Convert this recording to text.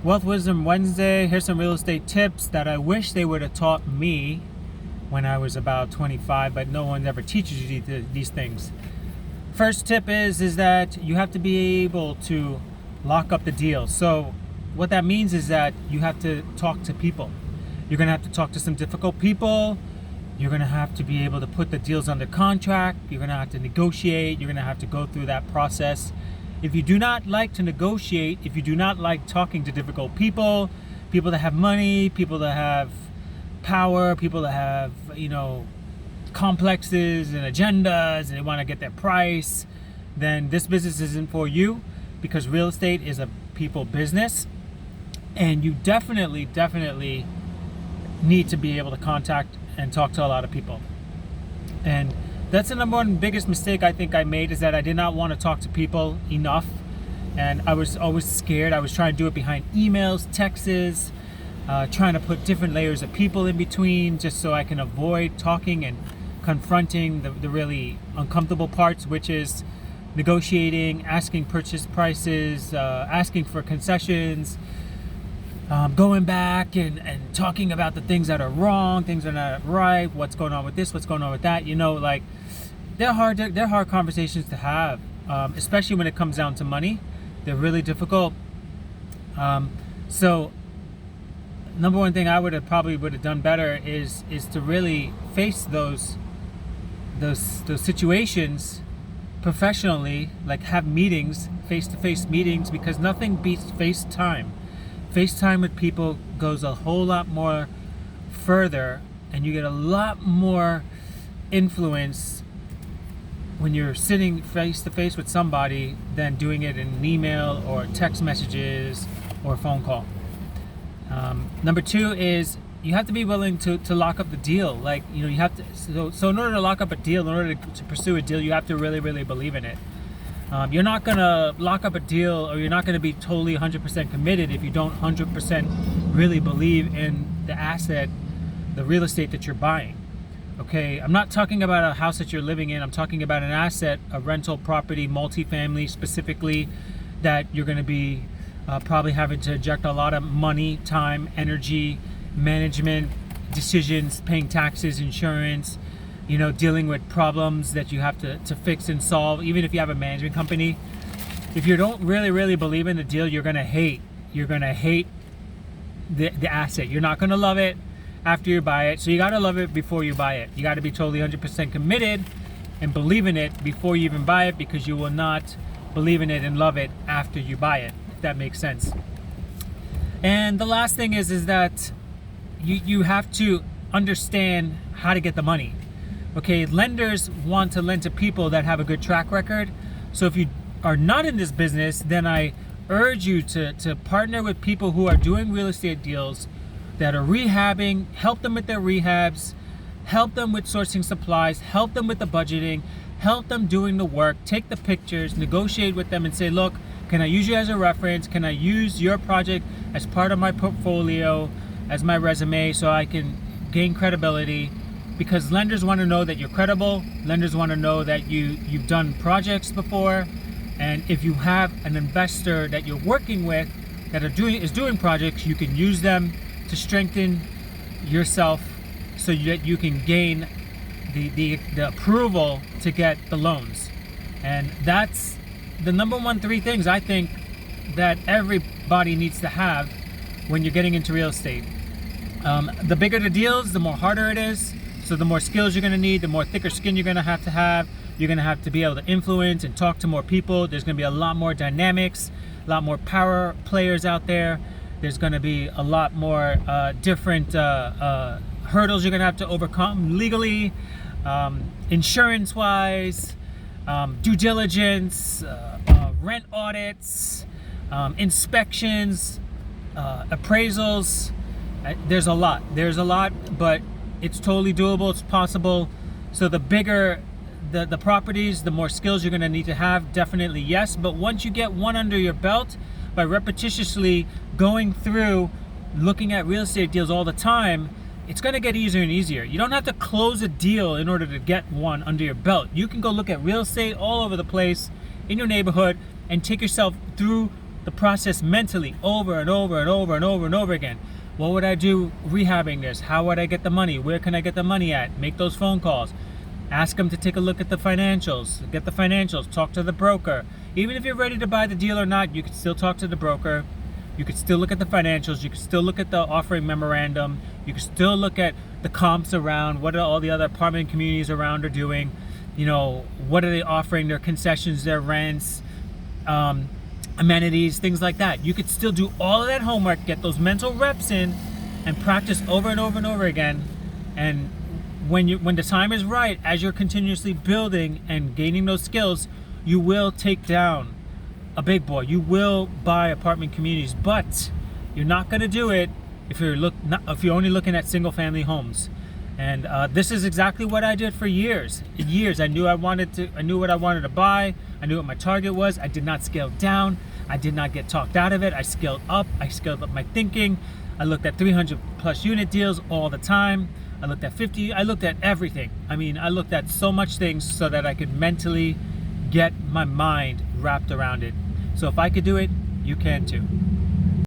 Wealth Wisdom Wednesday. Here's some real estate tips that I wish they would have taught me when I was about 25, but no one ever teaches you these things. First tip is that you have to be able to lock up the deal. So what that means is that you have to talk to people. You're going to have to talk to some difficult people. You're going to have to be able to put the deals under contract. You're going to have to negotiate. You're going to have to go through that process. If you do not like to negotiate, if you do not like talking to difficult people, people that have money, people that have power, people that have, complexes and agendas and they want to get their price, then this business isn't for you, because real estate is a people business and you definitely need to be able to contact and talk to a lot of people. And that's the number one biggest mistake I think I made, is that I did not want to talk to people enough, and I was always scared. I was trying to do it behind emails, texts, trying to put different layers of people in between just so I can avoid talking and confronting the really uncomfortable parts, which is negotiating, asking purchase prices, asking for concessions, going back and talking about the things that are wrong, things that are not right, what's going on with this, what's going on with that. They're hard conversations to have, especially when it comes down to money. They're really difficult. So number one thing I would have done better is to really face those situations professionally, like have meetings, face-to-face meetings, because nothing beats FaceTime. FaceTime with people goes a whole lot more further, and you get a lot more influence when you're sitting face-to-face with somebody than doing it in an email or text messages or a phone call. Number two is you have to be willing to lock up the deal. You have to. So in order to lock up a deal, in order to pursue a deal, you have to really believe in it. You're not gonna lock up a deal, or you're not gonna be totally 100% committed if you don't 100% really believe in the asset, the real estate that you're buying. Okay, I'm not talking about a house that you're living in. I'm talking about an asset, a rental property, multifamily specifically, that you're gonna be probably having to inject a lot of money, time, energy, management, decisions, paying taxes, insurance, dealing with problems that you have to fix and solve. Even if you have a management company, if you don't really believe in the deal, you're gonna hate the asset. You're not gonna love it after you buy it. So you gotta love it before you buy it. You gotta be totally 100% committed and believe in it before you even buy it, because you will not believe in it and love it after you buy it, if that makes sense. And the last thing is that you have to understand how to get the money. Okay, lenders want to lend to people that have a good track record. So if you are not in this business, then I urge you to partner with people who are doing real estate deals, that are rehabbing, help them with their rehabs, help them with sourcing supplies, help them with the budgeting, help them doing the work, take the pictures, negotiate with them and say, look, can I use you as a reference? Can I use your project as part of my portfolio, as my resume, so I can gain credibility? Because lenders want to know that you're credible. Lenders want to know that you've done projects before. And if you have an investor that you're working with that is doing projects, you can use them to strengthen yourself so that you can gain the approval to get the loans. And that's the number one three things I think that everybody needs to have when you're getting into real estate. The bigger the deals, the more harder it is. So the more skills you're going to need, the more thicker skin you're going to have. You're going to have to be able to influence and talk to more people. There's going to be a lot more dynamics, a lot more power players out there. There's going to be a lot more different hurdles you're going to have to overcome legally, insurance-wise, due diligence, rent audits, inspections, appraisals. There's a lot, but it's totally doable. It's possible. So the bigger the properties, the more skills you're going to need to have. Definitely yes. But once you get one under your belt, by repetitiously going through, looking at real estate deals all the time, it's going to get easier and easier. You don't have to close a deal in order to get one under your belt. You can go look at real estate all over the place in your neighborhood and take yourself through the process mentally over and over and over and over and over again. What would I do rehabbing this? How would I get the money? Where can I get the money at? Make those phone calls. Ask them to take a look at the financials. Get the financials. Talk to the broker. Even if you're ready to buy the deal or not, you can still talk to the broker. You could still look at the financials. You could still look at the offering memorandum. You could still look at the comps around. What are all the other apartment communities around are doing? You know, what are they offering? Their concessions, their rents, amenities, things like that. You could still do all of that homework, get those mental reps in, and practice over and over and over again. And when the time is right, as you're continuously building and gaining those skills, you will take down a big boy. You will buy apartment communities, but you're not going to do it if you're only looking at single family homes. And this is exactly what I did for years. I knew what I wanted to buy. I knew what my target was. I did not scale down. I did not get talked out of it. I scaled up. I scaled up my thinking. I looked at 300 plus unit deals all the time. I looked at 50. I looked at everything. I mean, I looked at so much things so that I could mentally get my mind wrapped around it. So if I could do it, you can too.